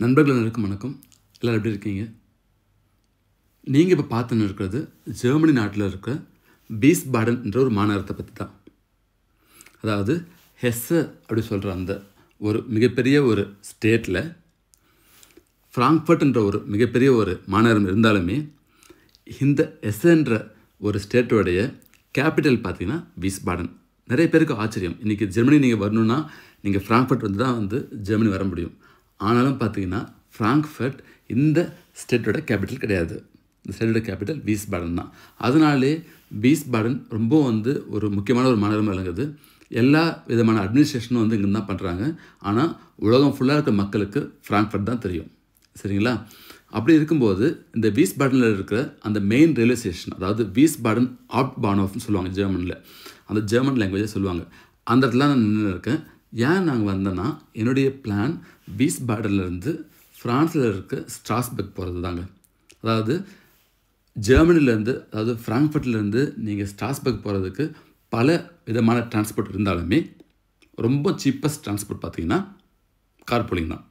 நண்பர்கள் அனைவருக்கும் வணக்கம். எல்லோரும் எப்படி இருக்கீங்க? நீங்கள் இப்போ பார்த்துன்னு இருக்கிறது ஜெர்மனி நாட்டில் இருக்க வீஸ்பாடன் என்ற ஒரு மாநகரத்தை பற்றி தான். அதாவது ஹெஸ்ஸ அப்படி சொல்கிற அந்த ஒரு மிகப்பெரிய ஒரு ஸ்டேட்டில் ஃப்ராங்க்ஃபர்ட் என்ற ஒரு மிகப்பெரிய ஒரு மாநகரம் இருந்தாலுமே இந்த ஹெஸ்ஸன்ற ஒரு ஸ்டேட்டோடைய கேபிட்டல் பார்த்தீங்கன்னா வீஸ்பாடன். நிறைய பேருக்கு ஆச்சரியம், இன்றைக்கி ஜெர்மனி நீங்கள் வரணுன்னா நீங்கள் ஃப்ராங்க்ஃபர்ட் வந்து தான் வந்து ஜெர்மனி வர முடியும். ஆனாலும் பார்த்தீங்கன்னா ஃப்ராங்க்ஃபர்ட் இந்த ஸ்டேட்டோட கேபிட்டல் கிடையாது. இந்த ஸ்டேட்டோட கேபிட்டல் வீஸ்பாடன் தான். அதனாலே வீஸ்பாடன் ரொம்ப வந்து ஒரு முக்கியமான ஒரு மாநகரம் விளங்குது. எல்லா விதமான அட்மினிஸ்ட்ரேஷனும் வந்து இங்கே தான் பண்ணுறாங்க. ஆனால் உலகம் ஃபுல்லாக இருக்க மக்களுக்கு ஃப்ராங்க்ஃபர்ட் தான் தெரியும். சரிங்களா? அப்படி இருக்கும்போது இந்த வீஸ்பாடனில் இருக்கிற அந்த மெயின் ரயில்வே ஸ்டேஷன், அதாவது வீஸ்பாடன் ஆப்ட்பானோஃப்னு சொல்லுவாங்க ஜெர்மனில், அந்த ஜெர்மன் லாங்குவேஜை சொல்லுவாங்க. அந்த இடத்துல நான் நின்று இருக்கேன். ஏன் நாங்கள் வந்தேன்னா என்னுடைய பிளான் வீஸ்பாடன்லேருந்து ஃப்ரான்ஸில் இருக்க ஸ்ட்ராஸ்பர்க் போகிறது தாங்க. அதாவது ஜெர்மனிலேருந்து, அதாவது ஃப்ராங்க்ஃபர்ட்லேருந்து நீங்கள் ஸ்ட்ராஸ்பர்க் போகிறதுக்கு பல விதமான டிரான்ஸ்போர்ட் இருந்தாலுமே ரொம்ப சீப்பஸ்ட் டிரான்ஸ்போர்ட் பார்த்திங்கன்னா கார்பூலிங் தான்.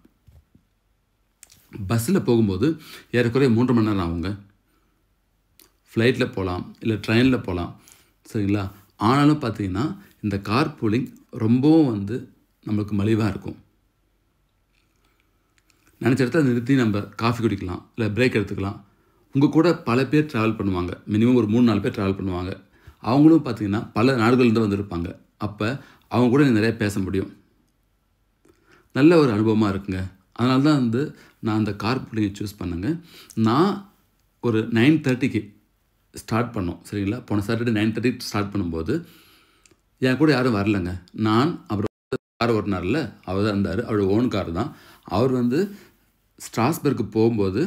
பஸ்ஸில் போகும்போது ஏறக்குறைய 3 மணி நேரம் ஆகுங்க. ஃப்ளைட்டில் போகலாம், இல்லை ட்ரெயினில் போகலாம். சரிங்களா? ஆனாலும் பார்த்திங்கன்னா இந்த கார்பூலிங் ரொம்பவும் வந்து நம்மளுக்கு மலிவாக இருக்கும். நினச்ச இடத்துல நிறுத்தி நம்ம காஃபி குடிக்கலாம், இல்லை பிரேக் எடுத்துக்கலாம். உங்கள் கூட பல பேர் ட்ராவல் பண்ணுவாங்க, மினிமம் ஒரு 3-4 பேர் ட்ராவல் பண்ணுவாங்க. அவங்களும் பார்த்திங்கன்னா பல நாடுகள்லேருந்து வந்திருப்பாங்க. அப்போ அவங்க கூட நிறைய பேச முடியும். நல்ல ஒரு அனுபவமாக இருக்குங்க. அதனால தான் வந்து நான் அந்த கார்பூலிங்கை சூஸ் பண்ணேங்க. நான் ஒரு 9:30க்கு ஸ்டார்ட் பண்ணோம். சரிங்களா? போன சாட்டர்டே 9:30 ஸ்டார்ட் பண்ணும்போது என் கூட யாரும் வரலைங்க. நான் அப்புறம் கார் ஓட்டினார்ல, அவர் தான் இருந்தார். அவரோட ஓன் கார் தான். அவர் வந்து ஸ்ட்ராஸ்பர்க்கு போகும்போது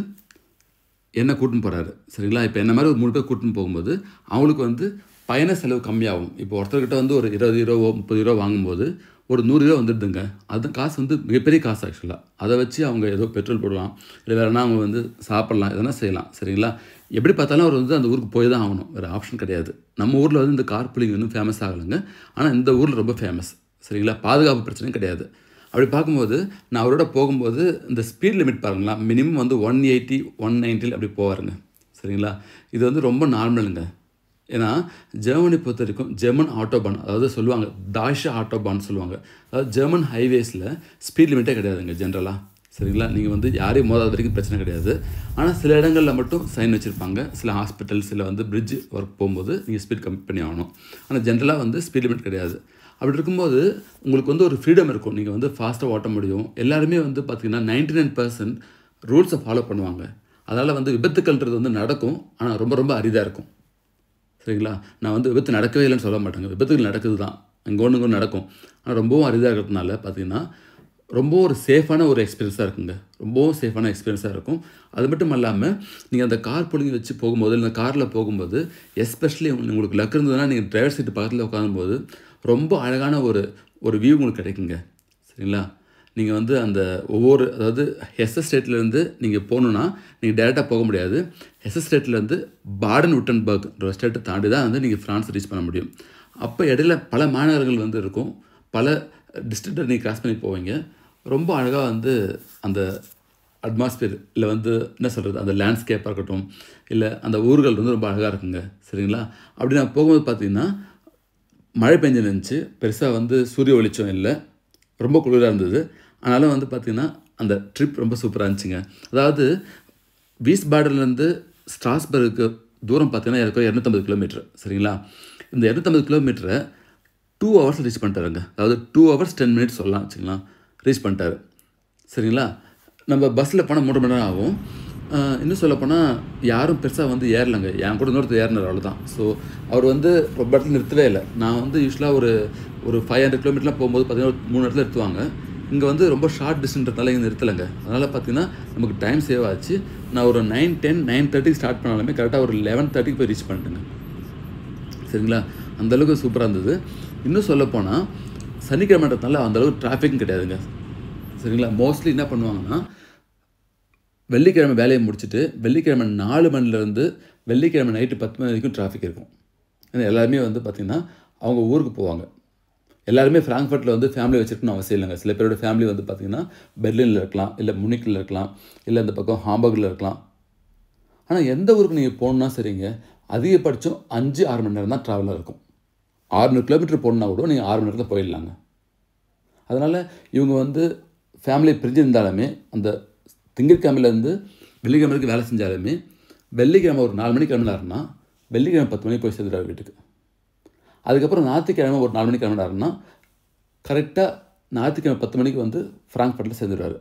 என்னை கூட்டின்னு போகிறாரு. சரிங்களா? இப்போ என்ன மாதிரி ஒரு 3 பேர் கூட்டின்னு போகும்போது அவங்களுக்கு வந்து பயண செலவு கம்மியாகும். இப்போ ஒருத்தர்கிட்ட வந்து ஒரு 20 யூரோவோ 30 யூரோ வாங்கும்போது ஒரு 100 யூரோ வந்துடுதுங்க. அது காசு வந்து மிகப்பெரிய காசு ஆக்சுவலாக. அதை வச்சு அவங்க ஏதோ பெட்ரோல் போடலாம், இல்லை வேறுனா அவங்க வந்து சாப்பிட்லாம், எதனா செய்யலாம். சரிங்களா? எப்படி பார்த்தாலும் அவர் வந்து அந்த ஊருக்கு போய் தான் ஆகணும், வேறு ஆப்ஷன் கிடையாது. நம்ம ஊரில் வந்து இந்த கார்பூலிங் இன்னும் ஃபேமஸ் ஆகலைங்க. ஆனால் இந்த ஊரில் ரொம்ப ஃபேமஸ். சரிங்களா? பாதுகாப்பு பிரச்சனையும் கிடையாது. அப்படி பார்க்கும்போது நான் அவரோட போகும்போது இந்த ஸ்பீட் லிமிட் பாருங்களா, மினிமம் வந்து 180 190 அப்படி போவாருங்க. சரிங்களா? இது வந்து ரொம்ப நார்மலுங்க. ஏன்னா ஜெர்மனி பொறுத்த வரைக்கும் ஜெர்மன் ஆட்டோபான், அதாவது சொல்லுவாங்க டாய்ஷே ஆட்டோபான் சொல்லுவாங்க. அதாவது ஜெர்மன் ஹைவேஸில் ஸ்பீட் லிமிட்டே கிடையாதுங்க ஜென்ரலாக. சரிங்களா? நீங்கள் வந்து யாரையும் மோதாத வரைக்கும் பிரச்சனை கிடையாது. ஆனால் சில இடங்களில் மட்டும் சைன் வச்சுருப்பாங்க. சில ஹாஸ்பிட்டல்ஸ், இல்லை வந்து பிரிட்ஜ் ஒர்க் போகும்போது நீங்கள் ஸ்பீட் கம்மி பண்ணி ஆகணும். ஆனால் ஜென்ரலாக வந்து ஸ்பீட் லிமிட் கிடையாது. அப்படி இருக்கும்போது உங்களுக்கு வந்து ஒரு ஃப்ரீடம் இருக்கும். நீங்கள் வந்து ஃபாஸ்ட்டாக ஓட்ட முடியும். எல்லாருமே வந்து பார்த்திங்கன்னா 99% ரூல்ஸை ஃபாலோ பண்ணுவாங்க. அதனால் வந்து விபத்துக்கள்ன்றது வந்து நடக்கும், ஆனால் ரொம்ப ரொம்ப அரிதாக இருக்கும். சரிங்களா? நான் வந்து விபத்து நடக்கவே இல்லைன்னு சொல்ல மாட்டேங்க. விபத்துகள் நடக்குது தான், இங்கே ஒன்று நடக்கும். ஆனால் ரொம்பவும் அரிதாக இருக்கிறதுனால பார்த்திங்கன்னா ரொம்ப ஒரு சேஃபான ஒரு எக்ஸ்பீரியன்ஸாக இருக்குங்க. ரொம்பவும் சேஃபான எக்ஸ்பீரியன்ஸாக இருக்கும். அது மட்டும் இல்லாமல் நீங்கள் அந்த கார்பூலிங் வச்சு போகும்போது, இந்த காரில் போகும்போது எஸ்பெஷலி உங்களுக்கு லக் இருந்ததுன்னா நீங்கள் டிரைவர் சீட்டு பக்கத்தில் உட்காரும்போது ரொம்ப அழகான ஒரு வியூ உங்களுக்கு கிடைக்குங்க. சரிங்களா? நீங்கள் வந்து அந்த ஒவ்வொரு, அதாவது ஹெஸ்ஸ ஸ்டேட்லேருந்து நீங்கள் போகணுன்னா நீங்கள் டேரெக்டாக போக முடியாது. ஹெஸ்ஸ ஸ்டேட்லேருந்து பாடன் விட்டன்பர்க் ஒரு ஸ்டேட்டை தாண்டி தான் வந்து நீங்கள் ஃப்ரான்ஸ் ரீச் பண்ண முடியும். அப்போ இடையில பல மாநகரங்கள் வந்து இருக்கும், பல டிஸ்ட்ரிக்டை நீங்கள் கிராஸ் பண்ணி போவீங்க. ரொம்ப அழகாக வந்து அந்த அட்மாஸ்பியர், இல்லை வந்து என்ன சொல்கிறது, அந்த லேண்ட்ஸ்கேப்பாக இருக்கட்டும், இல்லை அந்த ஊர்கள் வந்து ரொம்ப அழகாக இருக்குங்க. சரிங்களா? அப்படி நான் போகும்போது பார்த்திங்கன்னா மழை பெஞ்சு இருந்துச்சு. பெருசாக வந்து சூரிய வெளிச்சம் இல்லை, ரொம்ப குளிராக இருந்தது. ஆனாலும் வந்து பார்த்திங்கன்னா அந்த ட்ரிப் ரொம்ப சூப்பராக இருந்துச்சுங்க. அதாவது வீஸ்பாடன்லேருந்து ஸ்ட்ராஸ்பர்க்கு தூரம் பார்த்திங்கன்னா எனக்கு 250 கிலோமீட்டர். சரிங்களா? இந்த 250 கிலோமீட்டரை 2 ஹவர்ஸ் ரீச் பண்ணிட்டாருங்க. அதாவது 2 hours 10 minutes சொல்லலாம் வச்சுக்கலாம், ரீச் பண்ணிட்டாரு. சரிங்களா? நம்ம பஸ்ஸில் போனால் 3 மணி நேரம் ஆகும். இன்னும் சொல்லப்போனால் யாரும் பெருசாக வந்து ஏறலைங்க. என் கூட இன்னொருத்தர் ஏறினார், அவ்வளோதான். ஸோ அவர் வந்து ரொம்ப இடத்துல நிறுத்தவே இல்லை. நான் வந்து யூஸ்வலாக ஒரு 500 கிலோமீட்டர்லாம் போகும்போது பார்த்திங்கன்னா 3 இடத்துல நிறுத்துவாங்க. இங்கே வந்து ரொம்ப ஷார்ட் டிஸ்டன்ஸ்னால இங்கே நிறுத்தலைங்க. அதனால் பார்த்திங்கன்னா நமக்கு டைம் சேவ் ஆச்சு. நான் ஒரு 9:10 9:30 ஸ்டார்ட் பண்ணாலுமே கரெக்டாக ஒரு 11:30 போய் ரீச் பண்ணிட்டேங்க. சரிங்களா? அந்தளவுக்கு சூப்பராக இருந்தது. இன்னும் சொல்லப்போனால் சனிக்கிழமைன்றதுனால அந்தளவுக்கு டிராஃபிக்கும் கிடையாதுங்க. சரிங்களா? மோஸ்ட்லி என்ன பண்ணுவாங்கன்னா வெள்ளிக்கிழமை வேலையை முடிச்சுட்டு வெள்ளிக்கிழமை 4 மணிலேருந்து வெள்ளிக்கிழமை நைட்டு 10 மணி வரைக்கும் டிராஃபிக் இருக்கும். ஏன்னா எல்லாருமே வந்து பார்த்திங்கன்னா அவங்க ஊருக்கு போவாங்க. எல்லாருமே ஃப்ராங்க்ஃபர்ட்டில் வந்து ஃபேமிலி வச்சுருக்கணும் அவசியம் இல்லைங்க. சில பேரோட ஃபேமிலி வந்து பார்த்திங்கன்னா பெர்லினில் இருக்கலாம், இல்லை முனிக்கில் இருக்கலாம், இல்லை இந்த பக்கம் ஹாம்பர்கில் இருக்கலாம். ஆனால் எந்த ஊருக்கு நீங்கள் போகணுன்னா சரிங்க, அதிகபட்சம் 5-6 மணி நேரம் தான் ட்ராவலாக இருக்கும். 600 கிலோமீட்டர் போகணுன்னா கூட நீங்கள் 6 மணி நேரத்தில் போயிடலாங்க. அதனால் இவங்க வந்து ஃபேமிலி பிரிஞ்சிருந்தாலுமே அந்த திங்கட்கிழமையிலேருந்து வெள்ளிக்கிழமை வரைக்கும் வேலை செஞ்சாலுமே வெள்ளிக்கிழமை ஒரு 4 மணிக்கு கிளம்பினாருன்னா வெள்ளிக்கிழமை 10 மணிக்கு போய் சேர்ந்துடுவார் வீட்டுக்கு. அதுக்கப்புறம் ஞாயிற்றுக்கிழமை ஒரு 4 மணிக்கு கிளம்பினாருன்னா கரெக்டாக ஞாயிற்றுக்கிழமை 10 மணிக்கு வந்து ஃப்ராங்க்ஃபர்ட்டில் சேர்ந்துடுவார்.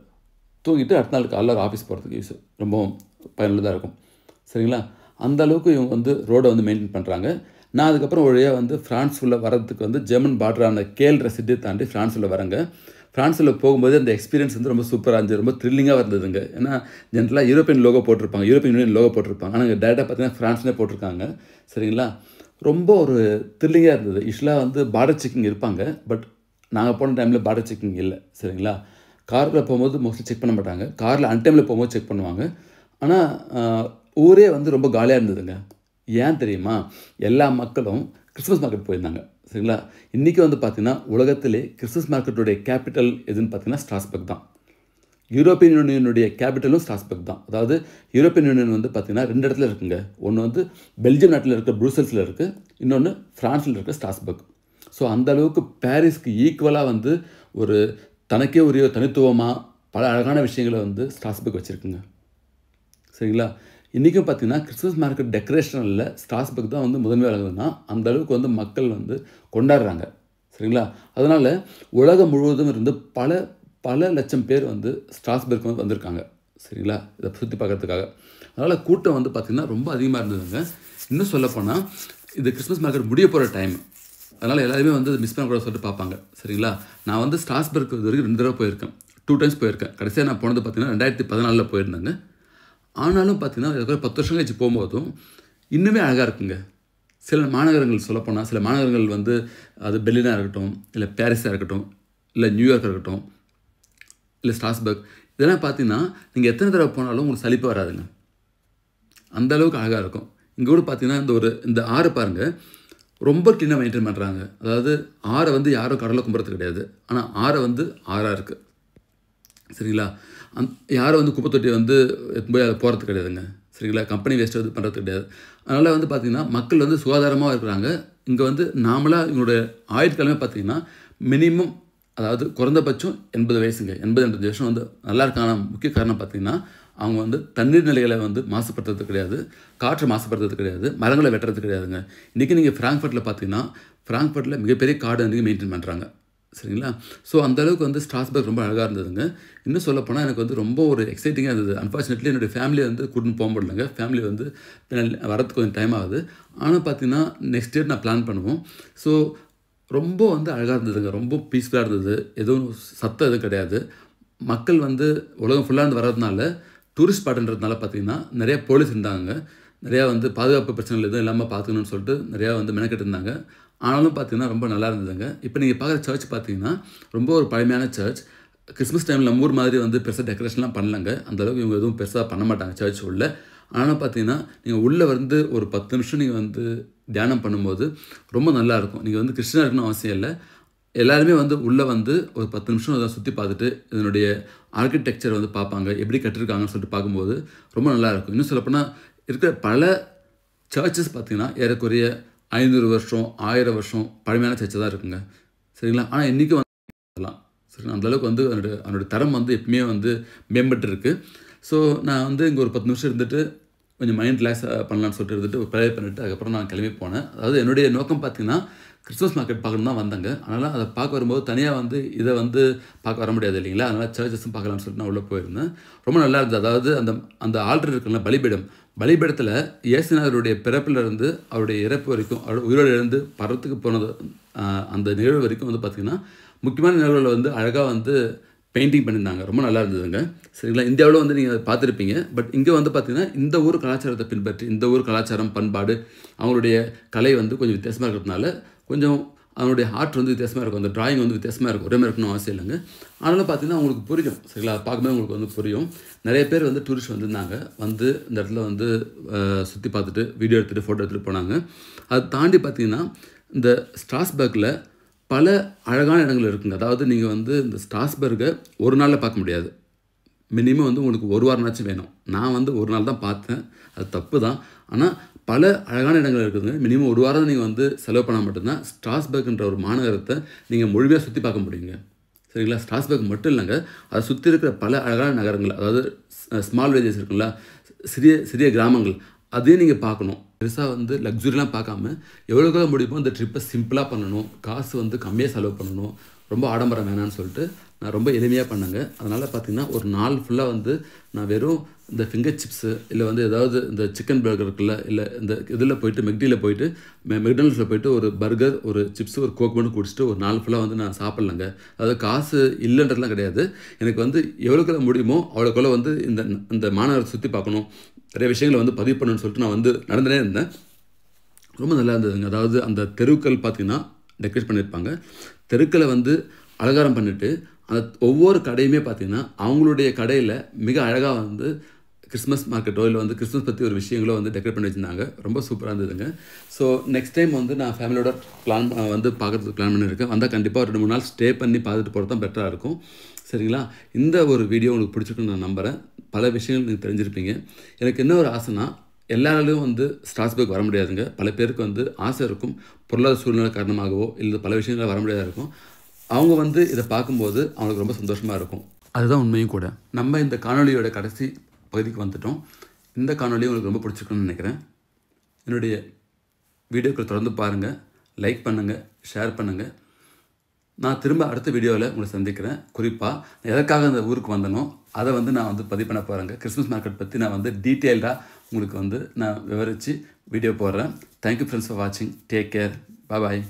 தூங்கிட்டு அடுத்த நாள் காலைல ஆஃபீஸ் போகிறதுக்கு யூஸ் ரொம்பவும் பயனுள்ளதாக இருக்கும். சரிங்களா? அந்த அளவுக்கு இவங்க வந்து ரோடை வந்து மெயின்டைன் பண்ணுறாங்க. நான் அதுக்கப்புறம் வழியாக வந்து ஃப்ரான்ஸ் ஃபுல்லாக வரதுக்கு வந்து ஜெர்மன் பார்டரான கேல்ற சிட்டியை தாண்டி ஃப்ரான்ஸில் வரேங்க. ஃப்ரான்ஸில் போகும்போது அந்த எக்ஸ்பீரியன்ஸ் வந்து ரொம்ப சூப்பராக இருந்துச்சு, ரொம்ப த்ரில்லிங்காக இருந்ததுங்க. ஏன்னா ஜென்ரலாக யூரோப்பியன் லோகோ போட்டிருப்பாங்க, யூரோப்பியன் யூனியன் லோகோ போட்டிருப்பாங்க. ஆனால் இங்கே டேரெக்டாக பார்த்தீங்கன்னா ஃப்ரான்ஸ்னே போட்டிருக்காங்க. சரிங்களா? ரொம்ப ஒரு த்ரில்லிங்காக இருந்தது. யூஸ்வலாக வந்து பார்டர் செக்கிங் இருப்பாங்க, பட் நாங்கள் போன டைமில் பார்டர் செக்கிங் இல்லை. சரிங்களா? காரில் போகும்போது மோஸ்ட்லி செக் பண்ண மாட்டாங்க, காரில் அன்டைமில் போகும்போது செக் பண்ணுவாங்க. ஆனால் ஊரே வந்து ரொம்ப காலியாக இருந்ததுங்க. ஏன் தெரியுமா? எல்லா மக்களும் கிறிஸ்மஸ் மார்க்கெட் போயிருந்தாங்க. சரிங்களா? இன்றைக்கி வந்து பார்த்திங்கன்னா உலகத்திலே கிறிஸ்மஸ் மார்க்கெட்டுடைய கேபிட்டல் எதுன்னு பார்த்தீங்கன்னா ஸ்ட்ராஸ்பர்க் தான். யூரோப்பியன் யூனியனுடைய கேபிட்டலும் ஸ்ட்ராஸ்பர்க் தான். அதாவது யூரோப்பியன் யூனியன் வந்து பார்த்திங்கன்னா 2 இடத்துல இருக்குங்க. ஒன்று வந்து பெல்ஜியம் நாட்டில் இருக்க ப்ரூசல்ஸில் இருக்குது, இன்னொன்று ஃப்ரான்ஸில் இருக்க ஸ்ட்ராஸ்பர்க். ஸோ அந்தளவுக்கு பாரிஸ்க்கு ஈக்குவலாக வந்து ஒரு தனக்கே உரிய தனித்துவமாக பல அழகான விஷயங்களை வந்து ஸ்ட்ராஸ்பர்க் வச்சுருக்குங்க. சரிங்களா? இன்றைக்கும் பார்த்திங்கன்னா கிறிஸ்மஸ் மார்க்கெட் டெக்கரேஷனில் ஸ்ட்ராஸ்பர்க் தான் வந்து முதன்மை வழங்குதுன்னா அந்தளவுக்கு வந்து மக்கள் வந்து கொண்டாடுறாங்க. சரிங்களா? அதனால் உலகம் முழுவதும் இருந்து பல லட்சம் பேர் வந்து ஸ்ட்ராஸ்பர்க் வந்து வந்திருக்காங்க. சரிங்களா? இதை சுற்றி பார்க்குறதுக்காக. அதனால் கூட்டம் வந்து பார்த்திங்கன்னா ரொம்ப அதிகமாக இருந்ததுங்க. இன்னும் சொல்லப்போனால் இது கிறிஸ்மஸ் மார்க்கெட் முடிய போகிற டைம். அதனால் எல்லாருமே வந்து மிஸ் பண்ணக்கூடாது சொல்லிட்டு பார்ப்பாங்க. சரிங்களா? நான் வந்து ஸ்ட்ராஸ்பர்க் இது வரைக்கும் 2 தடவை போயிருக்கேன், 2 டைம்ஸ் போயிருக்கேன். கடைசியாக நான் போனது பார்த்திங்கன்னா 2014 போயிருந்தேங்க. ஆனாலும் பார்த்திங்கன்னா அதுக்கு 10 வருஷம் கழிச்சு போகும்போதும் இன்னுமே அழகாக இருக்குங்க. சில மாநகரங்கள் சொல்லப்போனால் சில மாநகரங்கள் வந்து அது பெர்லினாக இருக்கட்டும், இல்லை பாரிஸாக இருக்கட்டும், இல்லை நியூயார்க்காக இருக்கட்டும், இல்லை ஸ்ட்ராஸ்பர்க், இதெல்லாம் பார்த்திங்கன்னா நீங்கள் எத்தனை தடவை போனாலும் உங்களுக்கு சலிப்பு வராதுங்க. அந்த அளவுக்கு அழகாக இருக்கும். இங்கே கூட பார்த்திங்கன்னா இந்த ஆறு பாருங்கள், ரொம்ப க்ளீனாக மெயின்டைன் பண்ணுறாங்க. அதாவது ஆறை வந்து யாரும் கடலில் கும்புறது கிடையாது, ஆனால் ஆறை வந்து ஆறாக இருக்குது. சரிங்களா? யாரும் வந்து குப்பை தொட்டி வந்து போய் அதை போகிறது கிடையாதுங்க. சரிங்களா? கம்பெனி வேஸ்ட் வந்து பண்ணுறது கிடையாது. அதனால் வந்து பார்த்திங்கன்னா மக்கள் வந்து சுகாதாரமாக இருக்கிறாங்க. இங்கே வந்து நாமளாக இவங்களுடைய ஆயுட்காலமே பார்த்திங்கன்னா மினிமம், அதாவது குறைந்தபட்சம் 80 வயசுங்க. 80-85 வருஷம் வந்து நல்லா இருக்கான முக்கிய காரணம் பார்த்திங்கன்னா அவங்க வந்து தண்ணீர் நிலைகளை வந்து மாசுபடுத்துறது கிடையாது, காற்று மாசுபடுத்துறது கிடையாது, மரங்களை வெட்டுறது கிடையாதுங்க. இன்றைக்கி நீங்கள் ஃப்ராங்க்ஃபர்ட்டில் பார்த்திங்கன்னா ஃப்ராங்க்ஃபர்ட்டில் மிகப்பெரிய கார்டு இன்றைக்கி மெயின்டைன் பண்ணுறாங்க. சரிங்களா? ஸோ அந்தளவுக்கு வந்து ஸ்ட்ராஸ்பர்க் ரொம்ப அழகாக இருந்ததுங்க. இன்னும் சொல்லப்போனால் எனக்கு வந்து ரொம்ப ஒரு எக்ஸைட்டிங்காக இருந்தது. அன்ஃபார்ச்சுனேட்லி என்னுடைய ஃபேமிலியை வந்து கூட்டின்னு போக முடியலங்க. ஃபேமிலி வந்து வரத்துக்கு கொஞ்சம் டைம் ஆகுது. ஆனால் பார்த்திங்கன்னா நெக்ஸ்ட் இயர் நான் பிளான் பண்ணுவோம். ஸோ ரொம்ப வந்து அழகாக இருந்ததுங்க. ரொம்ப பீஸ்ஃபுல்லாக இருந்தது. எதுவும் சத்தம் எதுவும் கிடையாது. மக்கள் வந்து உலகம் ஃபுல்லாக இருந்து வர்றதுனால டூரிஸ்ட் ஸ்பாட்டுன்றதுனால பார்த்திங்கன்னா நிறையா போலீஸ் இருந்தாங்க. நிறையா வந்து பாதுகாப்பு பிரச்சனைகள் எதுவும் இல்லாமல் பார்த்துக்கணும்னு சொல்லிட்டு நிறையா வந்து மெனக்கெட்டு இருந்தாங்க. ஆனாலும் பார்த்திங்கன்னா ரொம்ப நல்லா இருந்ததுங்க. இப்போ நீங்கள் பார்க்குற சர்ச் பார்த்திங்கன்னா ரொம்ப ஒரு பழமையான சர்ச். கிறிஸ்மஸ் டைமில் நம்ம ஊர் மாதிரி வந்து பெருசாக டெக்கரேஷன்லாம் பண்ணலங்க. அந்தளவுக்கு இவங்க எதுவும் பெருசாக பண்ண மாட்டாங்க சர்ச் உள்ள. ஆனாலும் பார்த்திங்கன்னா நீங்கள் உள்ளே வந்து ஒரு 10 நிமிஷம் நீங்கள் வந்து தியானம் பண்ணும்போது ரொம்ப நல்லாயிருக்கும். நீங்கள் வந்து கிறிஸ்டினாக இருக்கணும்னு அவசியம் இல்லை. எல்லாருமே வந்து உள்ளே வந்து ஒரு 10 நிமிஷம் அதை சுற்றி பார்த்துட்டு இதனுடைய ஆர்கிடெக்சர் வந்து பார்ப்பாங்க, எப்படி கட்டிருக்காங்கன்னு சொல்லிட்டு பார்க்கும்போது ரொம்ப நல்லாயிருக்கும். இன்னும் சொல்லப்போனால் இருக்கிற பல சர்ச்சஸ் பார்த்திங்கன்னா ஏறக்குறைய 500 வருஷம் 1000 வருஷம் பழமையான சர்ச்சை தான் இருக்குங்க. சரிங்களா? ஆனால் இன்றைக்கும் வந்து சரி அந்தளவுக்கு வந்து அதனுடைய தரம் வந்து எப்பவுமே வந்து மேம்பட்டு இருக்குது. ஸோ நான் வந்து இங்கே ஒரு 10 நிமிஷம் இருந்துட்டு கொஞ்சம் மைண்ட் ரிலாக்ஸ் பண்ணலான்னு சொல்லிட்டு இருந்துட்டு ப்ரே பண்ணிவிட்டு அதுக்கப்புறம் நான் கிளம்பி போனேன். அதாவது என்னுடைய நோக்கம் பார்த்திங்கன்னா கிறிஸ்மஸ் மார்க்கெட் பார்க்கணும் தான் வந்தாங்க. அதனால் அதை பார்க்க வரும்போது தனியாக வந்து இதை வந்து பார்க்க வர முடியாது இல்லைங்களா? அதனால் சர்ச்சஸும் பார்க்கலான்னு சொல்லிட்டு நான் உள்ளே போயிருந்தேன். ரொம்ப நல்லா இருந்தது. அதாவது அந்த ஆல்டர் இருக்குல்ல, பலிபீடத்தில் இயேசுநாதருடைய பிறப்பிலிருந்து அவருடைய இறப்பு வரைக்கும், அவருடைய உயிரோடு எழுந்து பரத்துக்கு போனது அந்த நிகழ்வு வரைக்கும் வந்து பார்த்திங்கன்னா முக்கியமான நிகழ்வுகளை வந்து அழகாக வந்து பெயிண்டிங் பண்ணியிருந்தாங்க. ரொம்ப நல்லா இருந்ததுங்க. சரிங்களா? இந்தியாவில் வந்து நீங்கள் பார்த்துருப்பீங்க. பட் இங்கே வந்து பார்த்திங்கன்னா இந்த ஊர் கலாச்சாரத்தை பின்பற்றி, இந்த ஊர் கலாச்சாரம் பண்பாடு அவங்களுடைய கலை வந்து கொஞ்சம் வித்தியாசமாக இருக்கிறதுனால கொஞ்சம் அவனுடைய ஆர்ட் வந்து வித்தியாசமாக இருக்கும். அந்த ட்ராயிங் வந்து வித்தியாசமாக இருக்கும். ஒரே மாதிரி இருக்கணும் அவசியம் இல்லைங்க. ஆனாலும் பார்த்திங்கன்னா உங்களுக்கு புரியும். சரிங்களா? பார்க்கும்போது உங்களுக்கு வந்து புரியும். நிறைய பேர் வந்து டூரிஸ்ட் வந்திருந்தாங்க. வந்து இந்த இடத்துல வந்து சுற்றி பார்த்துட்டு வீடியோ எடுத்துகிட்டு ஃபோட்டோ எடுத்துகிட்டு போனாங்க. அதை தாண்டி பார்த்திங்கன்னா இந்த ஸ்ட்ராஸ்பர்க்கில் பல அழகான இடங்கள் இருக்குங்க. அதாவது நீங்கள் வந்து இந்த ஸ்ட்ராஸ்பர்கை ஒரு நாளில் பார்க்க முடியாது. மினிமம் வந்து உங்களுக்கு ஒரு வாரம்னாச்சும் வேணும். நான் வந்து ஒரு நாள் தான் பார்த்தேன். அது தப்பு தான். ஆனால் பல அழகான இடங்கள் இருக்குதுங்க. மினிமம் ஒரு வாரம் நீங்கள் வந்து செலவு பண்ணால் மட்டும்தான் ஸ்ட்ராஸ்பர்க்ன்ற ஒரு மாநகரத்தை நீங்கள் முழுமையாக சுற்றி பார்க்க முடியுங்க. சரிங்களா? ஸ்ட்ராஸ்பர்க் மட்டும் இல்லைங்க, அதை சுற்றி இருக்கிற பல அழகான நகரங்கள், அதாவது ஸ்மால் வில்லேஜஸ் இருக்குங்களா, சிறிய சிறிய கிராமங்கள், அதையும் நீங்கள் பார்க்கணும். பெருசாக வந்து லக்ஸுரிலாம் பார்க்காம எவ்வளோக்கு முடியுமோ இந்த ட்ரிப்பை சிம்பிளாக பண்ணணும். காசு வந்து கம்மியாக செலவு பண்ணணும். ரொம்ப ஆடம்பரம் வேணான்னு சொல்லிட்டு நான் ரொம்ப எளிமையாக பண்ணேங்க. அதனால் பார்த்திங்கன்னா ஒரு நாள் ஃபுல்லாக வந்து நான் வெறும் இந்த ஃபிங்கர் சிப்ஸு இல்லை வந்து ஏதாவது இந்த சிக்கன் பர்கர் இருக்குல்ல, இல்லை இந்த இதில் போயிட்டு மெக்டியில் போயிட்டு மெக்டானல்ட்ஸில் போயிட்டு ஒரு பர்கர், ஒரு சிப்ஸு, ஒரு கோக் மட்டும் குடிச்சிட்டு ஒரு நாள் ஃபுல்லாக வந்து நான் சாப்பிட்லங்க. அதாவது காசு இல்லைன்றதுலாம் கிடையாது. எனக்கு வந்து எவ்வளோக்குள்ள முடியுமோ அவ்வளோக்குள்ள வந்து இந்த மாநகரத்தை சுற்றி பார்க்கணும், நிறைய விஷயங்களை வந்து பதிவு பண்ணணும்னு சொல்லிட்டு நான் வந்து நடந்துனே இருந்தேன். ரொம்ப நல்லா இருந்ததுங்க. அதாவது அந்த தெருக்கள் பார்த்திங்கன்னா டெக்கரேட் பண்ணியிருப்பாங்க. தெருக்களை வந்து அலங்காரம் பண்ணிவிட்டு அந்த ஒவ்வொரு கடையுமே பார்த்திங்கன்னா அவங்களுடைய கடையில் மிக அழகாக வந்து கிறிஸ்மஸ் மார்க்கெட்டோ இல்லை வந்து கிறிஸ்மஸ் பற்றி ஒரு விஷயங்களோ வந்து டெக்கரேட் பண்ணி வச்சுருந்தாங்க. ரொம்ப சூப்பராக இருந்ததுங்க. ஸோ நெக்ஸ்ட் டைம் வந்து நான் ஃபேமிலியோட வந்து பார்க்குறதுக்கு பிளான் பண்ணியிருக்கேன். வந்தால் கண்டிப்பாக 2-3 நாள் ஸ்டே பண்ணி பார்த்துட்டு போகிறது தான் பெட்டராக இருக்கும். சரிங்களா? இந்த ஒரு வீடியோ உங்களுக்கு பிடிச்சிருக்குன்னு நான் நம்புகிறேன். பல விஷயங்கள் நீங்கள் தெரிஞ்சிருப்பீங்க. எனக்கு என்ன ஒரு ஆசைனா, எல்லாராலையும் வந்து ஸ்ட்ராஸ்பர்க் வர முடியாதுங்க. பல பேருக்கு வந்து ஆசை இருக்கும். பொருளாதார சூழ்நிலை காரணமாகவோ இல்லை பல விஷயங்கள் வர முடியாத இருக்கும். அவங்க வந்து இதை பார்க்கும்போது அவங்களுக்கு ரொம்ப சந்தோஷமாக இருக்கும். அதுதான் உண்மையும் கூட. நம்ம இந்த காணொலியோட கடைசி பகுதிக்கு வந்துட்டோம். இந்த காணொலி உங்களுக்கு ரொம்ப பிடிச்சிருக்குன்னு நினைக்கிறேன். என்னுடைய வீடியோக்கள் தொடர்ந்து பாருங்கள், லைக் பண்ணுங்கள், ஷேர் பண்ணுங்கள். நான் திரும்ப அடுத்த வீடியோவில் உங்களை சந்திக்கிறேன். குறிப்பாக எதற்காக அந்த ஊருக்கு வந்தனோ அதை வந்து நான் வந்து பதிவு பண்ண போகிறேங்க. கிறிஸ்மஸ் மார்க்கெட் பற்றி நான் வந்து டீட்டெயில்டாக உங்களுக்கு வந்து நான் விவரித்து வீடியோ போடுறேன். தேங்க்யூ ஃப்ரெண்ட்ஸ் ஃபார் வாட்சிங். Take care. பாய்.